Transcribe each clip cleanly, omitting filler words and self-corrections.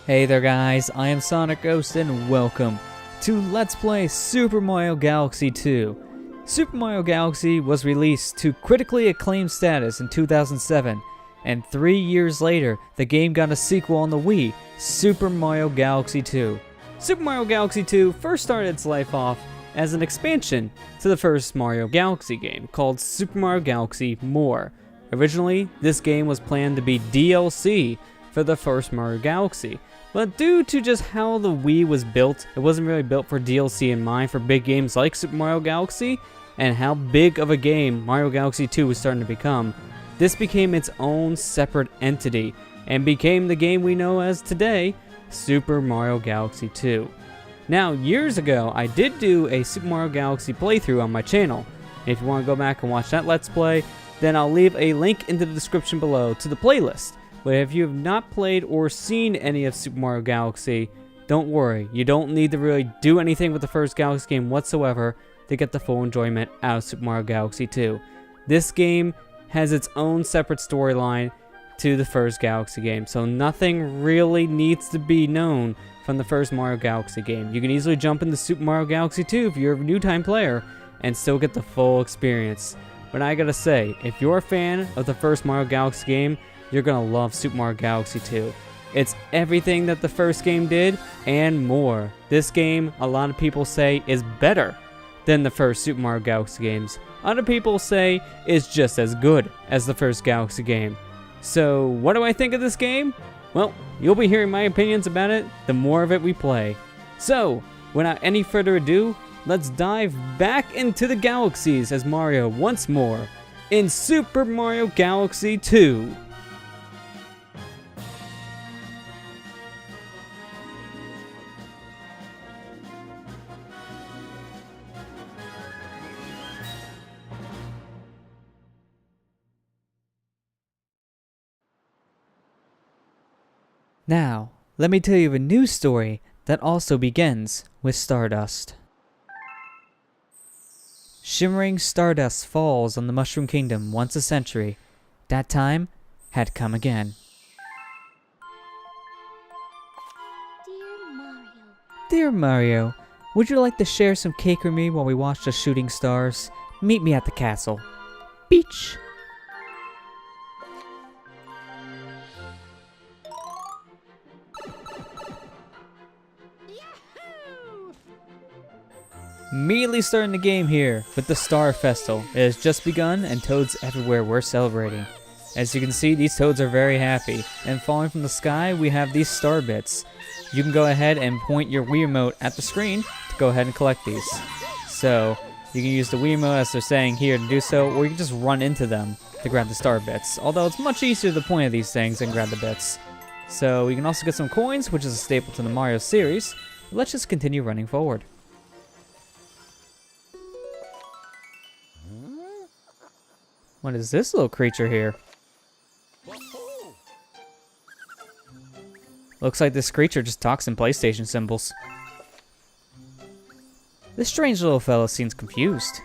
Hey there guys, I am SonicGhost and welcome to Let's Play Super Mario Galaxy 2. Super Mario Galaxy was released to critically acclaimed status in 2007, and 3 years later, the game got a sequel on the Wii, Super Mario Galaxy 2. Super Mario Galaxy 2 first started its life off as an expansion to the first Mario Galaxy game called Super Mario Galaxy More. Originally, this game was planned to be DLC for the first Mario Galaxy, but due to just how the Wii was built, it wasn't really built for DLC in mind for big games like Super Mario Galaxy, and how big of a game Mario Galaxy 2 was starting to become. This became its own separate entity, and became the game we know as today, Super Mario Galaxy 2. Now, years ago, I did do a Super Mario Galaxy playthrough on my channel. If you want to go back and watch that Let's Play, then I'll leave a link in the description below to the playlist. But if you have not played or seen any of Super Mario Galaxy, don't worry, you don't need to really do anything with the first Galaxy game whatsoever to get the full enjoyment out of Super Mario Galaxy 2. This game has its own separate storyline to the first Galaxy game, so nothing really needs to be known from the first Mario Galaxy game. You can easily jump into Super Mario Galaxy 2 if you're a new time player and still get the full experience. But I gotta say, if you're a fan of the first Mario Galaxy game, you're gonna love Super Mario Galaxy 2. It's everything that the first game did and more. This game, a lot of people say, is better than the first Super Mario Galaxy games. Other people say it's just as good as the first Galaxy game. So, what do I think of this game? Well, you'll be hearing my opinions about it the more of it we play. So, without any further ado, let's dive back into the galaxies as Mario once more in Super Mario Galaxy 2. Now, let me tell you a new story that also begins with Stardust. Shimmering stardust falls on the Mushroom Kingdom once a century. That time had come again. Dear Mario, would you like to share some cake with me while we watch the shooting stars? Meet me at the castle. Beach. Immediately starting the game here with the Star Festival. It has just begun and toads everywhere were celebrating. As you can see, these toads are very happy. And falling from the sky, we have these star bits. You can go ahead and point your Wii remote at the screen to go ahead and collect these. So, you can use the Wii remote as they're saying here to do so, or you can just run into them to grab the star bits. Although it's much easier to point at these things and grab the bits. So, you can also get some coins, which is a staple to the Mario series. Let's just continue running forward. What is this little creature here? Looks like this creature just talks in PlayStation symbols. This strange little fellow seems confused.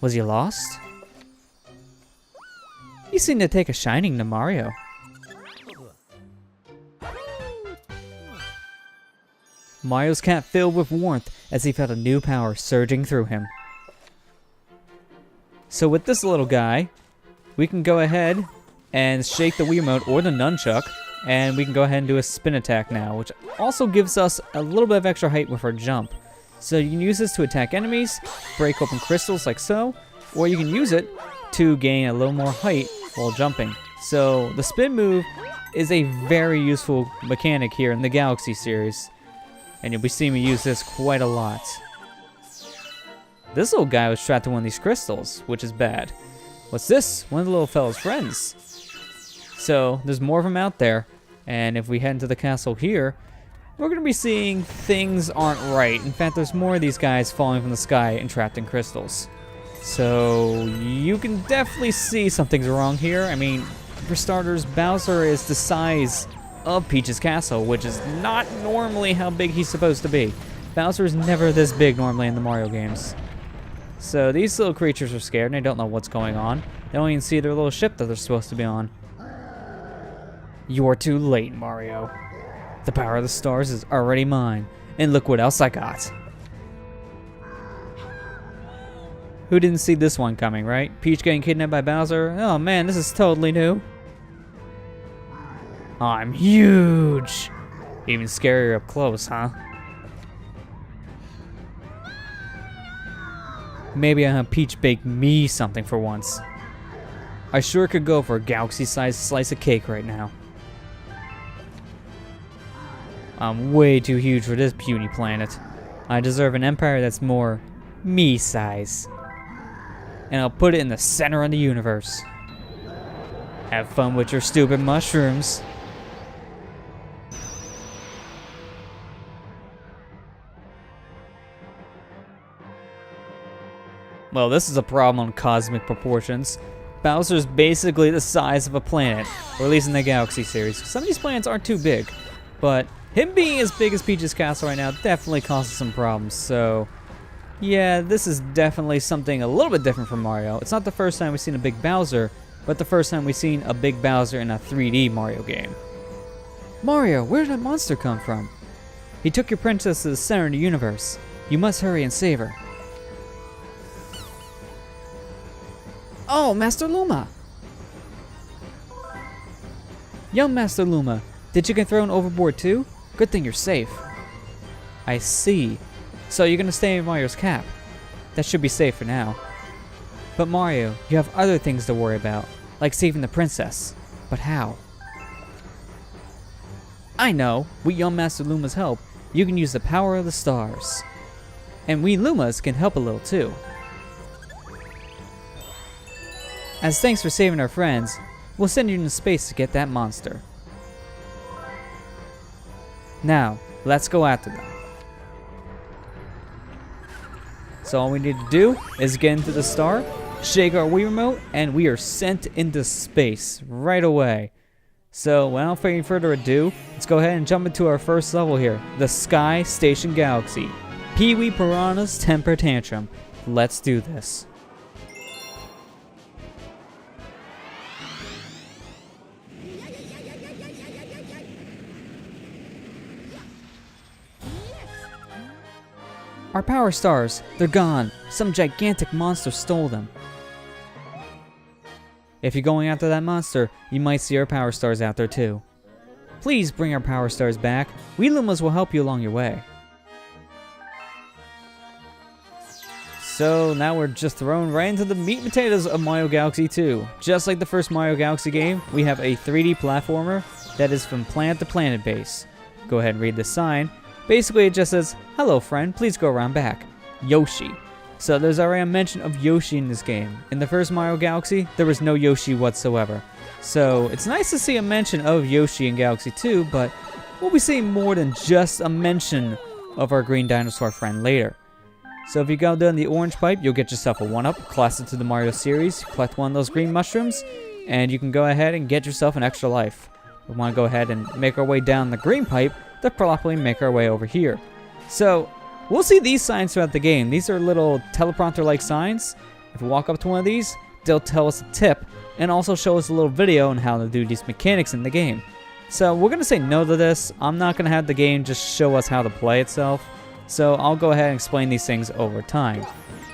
Was he lost? He seemed to take a shining to Mario. Mario's cat filled with warmth as he felt a new power surging through him. So with this little guy, we can go ahead and shake the Wii remote or the nunchuck, and we can go ahead and do a spin attack now, which also gives us a little bit of extra height with our jump. So you can use this to attack enemies, break open crystals like so, or you can use it to gain a little more height while jumping. So the spin move is a very useful mechanic here in the Galaxy series, and you'll be seeing me use this quite a lot. This little guy was trapped in one of these crystals, which is bad. What's this? One of the little fellow's friends. So, there's more of them out there. And if we head into the castle here, we're going to be seeing things aren't right. In fact, there's more of these guys falling from the sky and trapped in crystals. So, you can definitely see something's wrong here. I mean, for starters, Bowser is the size of Peach's castle, which is not normally how big he's supposed to be. Bowser is never this big normally in the Mario games. So these little creatures are scared and they don't know what's going on. They don't even see their little ship that they're supposed to be on. You're too late, Mario. The power of the stars is already mine. And look what else I got. Who didn't see this one coming, right? Peach getting kidnapped by Bowser? Oh man, this is totally new. I'm huge! Even scarier up close, huh? Maybe I'll have Peach bake me something for once. I sure could go for a galaxy-sized slice of cake right now. I'm way too huge for this puny planet. I deserve an empire that's more me-size. And I'll put it in the center of the universe. Have fun with your stupid mushrooms. Well, this is a problem in cosmic proportions. Bowser's basically the size of a planet, or at least in the Galaxy series. Some of these planets aren't too big, but him being as big as Peach's castle right now definitely causes some problems, so yeah, this is definitely something a little bit different from Mario. It's not the first time we've seen a big Bowser, but the first time we've seen a big Bowser in a 3D Mario game. Mario, where did that monster come from? He took your princess to the center of the universe. You must hurry and save her. Oh, Master Luma! Young Master Luma, did you get thrown overboard too? Good thing you're safe. I see. So you're gonna stay in Mario's cap. That should be safe for now. But Mario, you have other things to worry about, like saving the princess. But how? I know. With young Master Luma's help, you can use the power of the stars. And we Lumas can help a little too. As thanks for saving our friends, we'll send you into space to get that monster. Now, let's go after them. So all we need to do is get into the star, shake our Wii remote, and we are sent into space right away. So without any further ado, let's go ahead and jump into our first level here, the Sky Station Galaxy. Pee-wee Piranha's Temper Tantrum. Let's do this. Our power stars, they're gone. Some gigantic monster stole them. If you're going after that monster, you might see our power stars out there too. Please bring our power stars back. We Lumas will help you along your way. So now we're just thrown right into the meat and potatoes of Mario Galaxy 2. Just like the first Mario Galaxy game, we have a 3D platformer that is from planet to planet base. Go ahead and read the sign. Basically, it just says, hello friend, please go around back. Yoshi. So there's already a mention of Yoshi in this game. In the first Mario Galaxy, there was no Yoshi whatsoever. So it's nice to see a mention of Yoshi in Galaxy 2, but we'll be seeing more than just a mention of our green dinosaur friend later. So if you go down the orange pipe, you'll get yourself a 1-up, classic to the Mario series. Collect one of those green mushrooms, and you can go ahead and get yourself an extra life. We want to go ahead and make our way down the green pipe to properly make our way over here. So we'll see these signs throughout the game. These are little teleprompter-like signs. If we walk up to one of these, they'll tell us a tip and also show us a little video on how to do these mechanics in the game. So we're going to say no to this. I'm not going to have the game just show us how to play itself. So I'll go ahead and explain these things over time.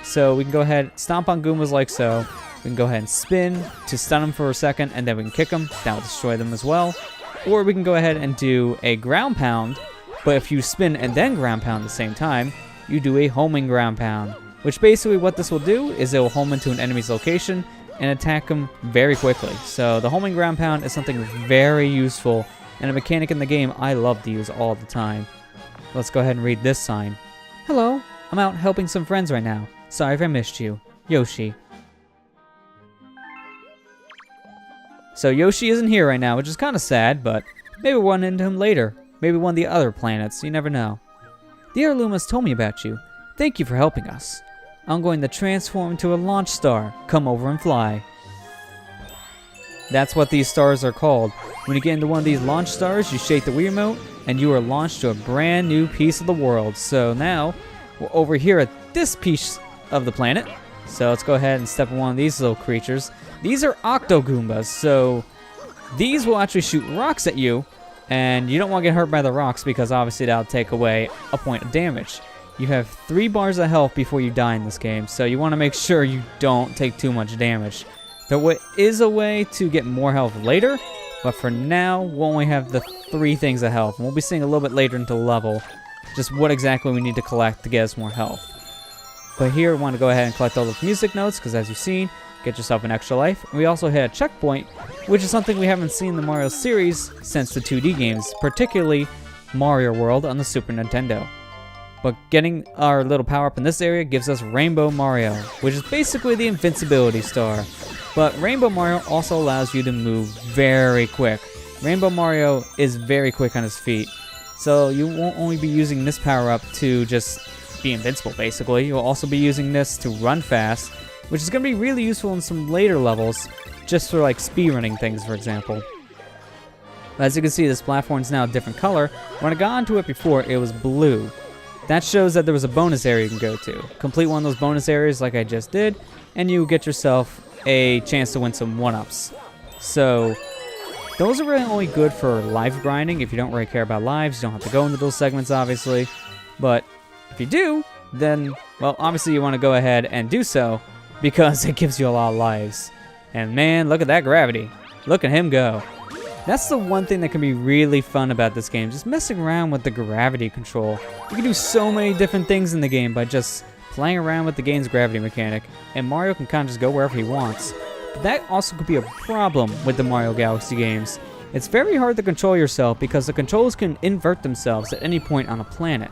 So we can go ahead, stomp on Goombas like so. We can go ahead and spin to stun them for a second, and then we can kick them. That will destroy them as well. Or we can go ahead and do a ground pound, but if you spin and then ground pound at the same time, you do a homing ground pound. Which basically what this will do is it will home into an enemy's location and attack them very quickly. So the homing ground pound is something very useful and a mechanic in the game I love to use all the time. Let's go ahead and read this sign. Hello, I'm out helping some friends right now. Sorry if I missed you. Yoshi. So Yoshi isn't here right now, which is kind of sad, but maybe we'll run into him later. Maybe one of the other planets, you never know. The other Lumas told me about you. Thank you for helping us. I'm going to transform into a launch star. Come over and fly. That's what these stars are called. When you get into one of these launch stars, you shake the Wii remote, and you are launched to a brand new piece of the world. So now, we're over here at this piece of the planet. So let's go ahead and step on one of these little creatures. These are Octo Goombas, so these will actually shoot rocks at you, And you don't want to get hurt by the rocks because obviously that'll take away a point of damage. You have 3 bars of health before you die in this game, so you want to make sure you don't take too much damage. There is a way to get more health later, but for now, we'll only have the 3 things of health. And we'll be seeing a little bit later into the level just what exactly we need to collect to get us more health. But here, we want to go ahead and collect all those music notes, because as you've seen, get yourself an extra life. And we also hit a checkpoint, which is something we haven't seen in the Mario series since the 2D games, particularly Mario World on the Super Nintendo. But getting our little power-up in this area gives us Rainbow Mario, which is basically the invincibility star. But Rainbow Mario also allows you to move very quick. Rainbow Mario is very quick on his feet, so you won't only be using this power-up to just be invincible, basically. You'll also be using this to run fast, which is going to be really useful in some later levels, just for like speedrunning things, for example. As you can see, this platform is now a different color. When I got onto it before, it was blue. That shows that there was a bonus area you can go to. Complete one of those bonus areas like I just did, and you get yourself a chance to win some 1-ups. So, those are really only good for life grinding. If you don't really care about lives, you don't have to go into those segments, obviously. But if you do, then, well, obviously you want to go ahead and do so, because it gives you a lot of lives. And man, look at that gravity. Look at him go. That's the one thing that can be really fun about this game, just messing around with the gravity control. You can do so many different things in the game by just playing around with the game's gravity mechanic, and Mario can kind of just go wherever he wants. But that also could be a problem with the Mario Galaxy games. It's very hard to control yourself because the controls can invert themselves at any point on a planet.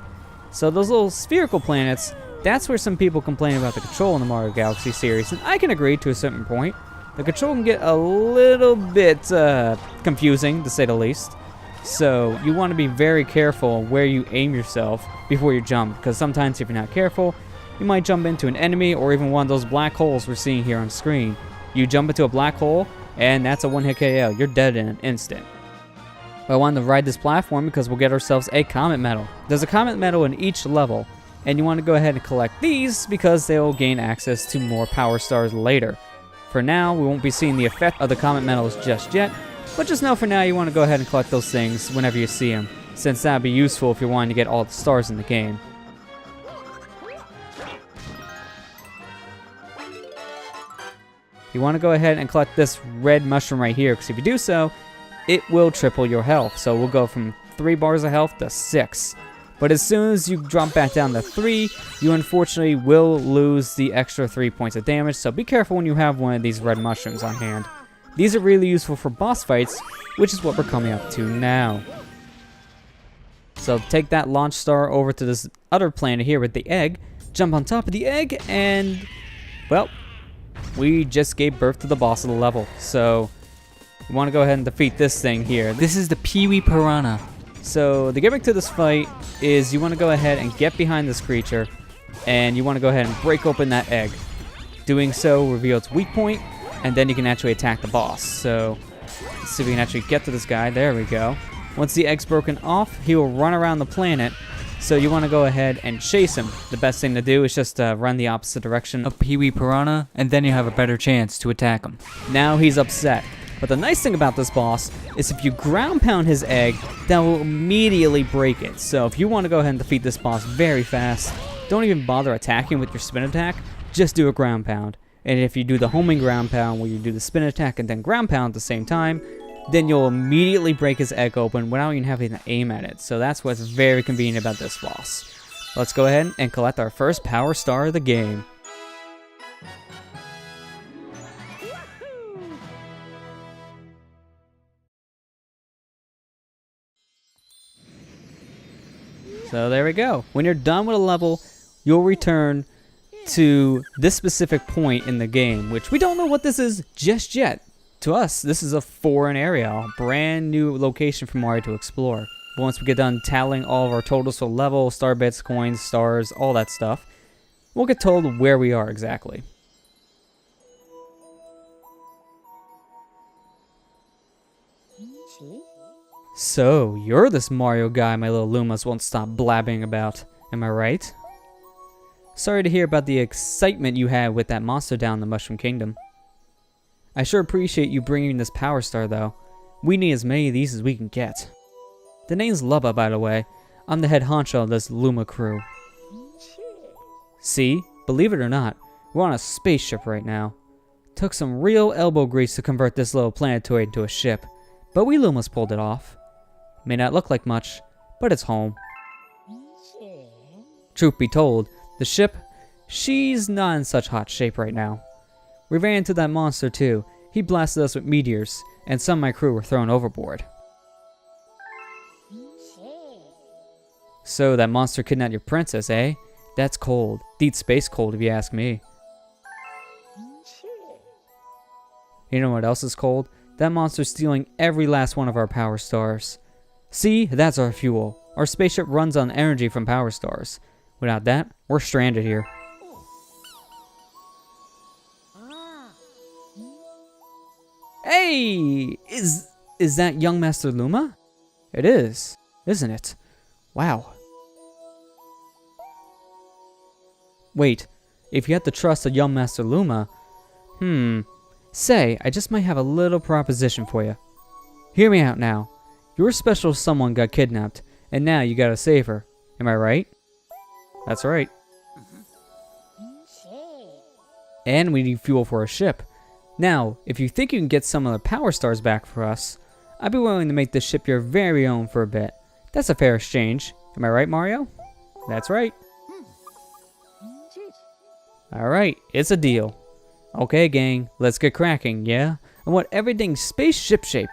So those little spherical planets, that's where some people complain about the control in the Mario Galaxy series, and I can agree to a certain point. The control can get a little bit confusing, to say the least. So you want to be very careful where you aim yourself before you jump, because sometimes if you're not careful, you might jump into an enemy or even one of those black holes we're seeing here on screen. You jump into a black hole, and that's a one-hit KO. You're dead in an instant. But I wanted to ride this platform because we'll get ourselves a Comet Medal. There's a Comet Medal in each level, and you want to go ahead and collect these because they will gain access to more Power Stars later. For now, we won't be seeing the effect of the Comet Medals just yet, but just know for now you want to go ahead and collect those things whenever you see them, since that would be useful if you're wanting to get all the stars in the game. You want to go ahead and collect this red mushroom right here, because if you do so, it will triple your health. So we'll go from 3 bars of health to 6. But as soon as you drop back down to 3, you unfortunately will lose the extra 3 points of damage, so be careful when you have one of these red mushrooms on hand. These are really useful for boss fights, which is what we're coming up to now. So take that launch star over to this other planet here with the egg, jump on top of the egg, and, well, we just gave birth to the boss of the level. So we want to go ahead and defeat this thing here. This is the Pee-wee Piranha. So the gimmick to this fight is you want to go ahead and get behind this creature, and you want to go ahead and break open that egg. Doing so will reveal its weak point, and then you can actually attack the boss. So let's see if we can actually get to this guy. There we go. Once the egg's broken off, he will run around the planet, so you want to go ahead and chase him. The best thing to do is just run the opposite direction of Pee-wee Piranha, and then you have a better chance to attack him. Now he's upset. But the nice thing about this boss is if you ground pound his egg, that will immediately break it. So if you want to go ahead and defeat this boss very fast, don't even bother attacking with your spin attack, just do a ground pound. And if you do the homing ground pound where you do the spin attack and then ground pound at the same time, then you'll immediately break his egg open without even having to aim at it. So that's what's very convenient about this boss. Let's go ahead and collect our first Power Star of the game. So there we go. When you're done with a level, you'll return to this specific point in the game, which we don't know what this is just yet. To us, this is a foreign area, a brand new location for Mario to explore. But once we get done tallying all of our totals for level, star bits, coins, stars, all that stuff, we'll get told where we are exactly. So, you're this Mario guy my little Lumas won't stop blabbing about, am I right? Sorry to hear about the excitement you had with that monster down in the Mushroom Kingdom. I sure appreciate you bringing this Power Star though. We need as many of these as we can get. The name's Lubba, by the way. I'm the head honcho of this Luma crew. See? Believe it or not, we're on a spaceship right now. Took some real elbow grease to convert this little planetoid into a ship, but we Lumas pulled it off. May not look like much, but it's home. Truth be told, the ship, she's not in such hot shape right now. We ran into that monster too. He blasted us with meteors, and some of my crew were thrown overboard. So that monster kidnapped your princess, eh? That's cold. Deep space cold if you ask me. You know what else is cold? That monster's stealing every last one of our power stars. See, that's our fuel. Our spaceship runs on energy from power stars. Without that, we're stranded here. Hey! Is that young Master Luma? It is, isn't it? Wow. Wait, if you had to trust a young Master Luma, say, I just might have a little proposition for you. Hear me out now. Your special someone got kidnapped, and now you gotta save her. Am I right? That's right. And we need fuel for a ship. Now, if you think you can get some of the power stars back for us, I'd be willing to make this ship your very own for a bit. That's a fair exchange. Am I right, Mario? That's right. Alright, it's a deal. Okay, gang, let's get cracking, yeah? I want everything spaceship shape.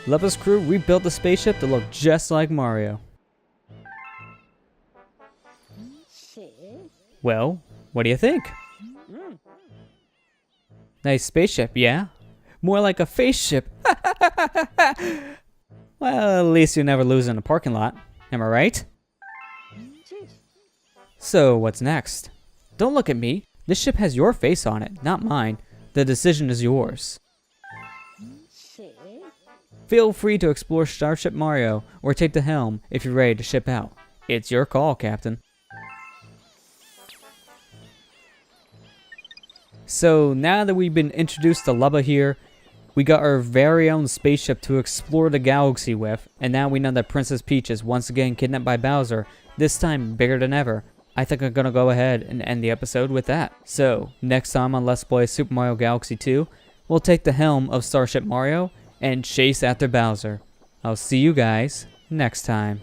Lubba's crew rebuilt the spaceship to look just like Mario. Well, what do you think? Nice spaceship, yeah? More like a face ship. Well, at least you never lose in a parking lot. Am I right? So, what's next? Don't look at me. This ship has your face on it, not mine. The decision is yours. Feel free to explore Starship Mario, or take the helm if you're ready to ship out. It's your call, Captain. So now that we've been introduced to Lubba here, we got our very own spaceship to explore the galaxy with, and now we know that Princess Peach is once again kidnapped by Bowser, this time bigger than ever. I think I'm gonna go ahead and end the episode with that. So, next time on Let's Play Super Mario Galaxy 2, we'll take the helm of Starship Mario and chase after Bowser. I'll see you guys next time.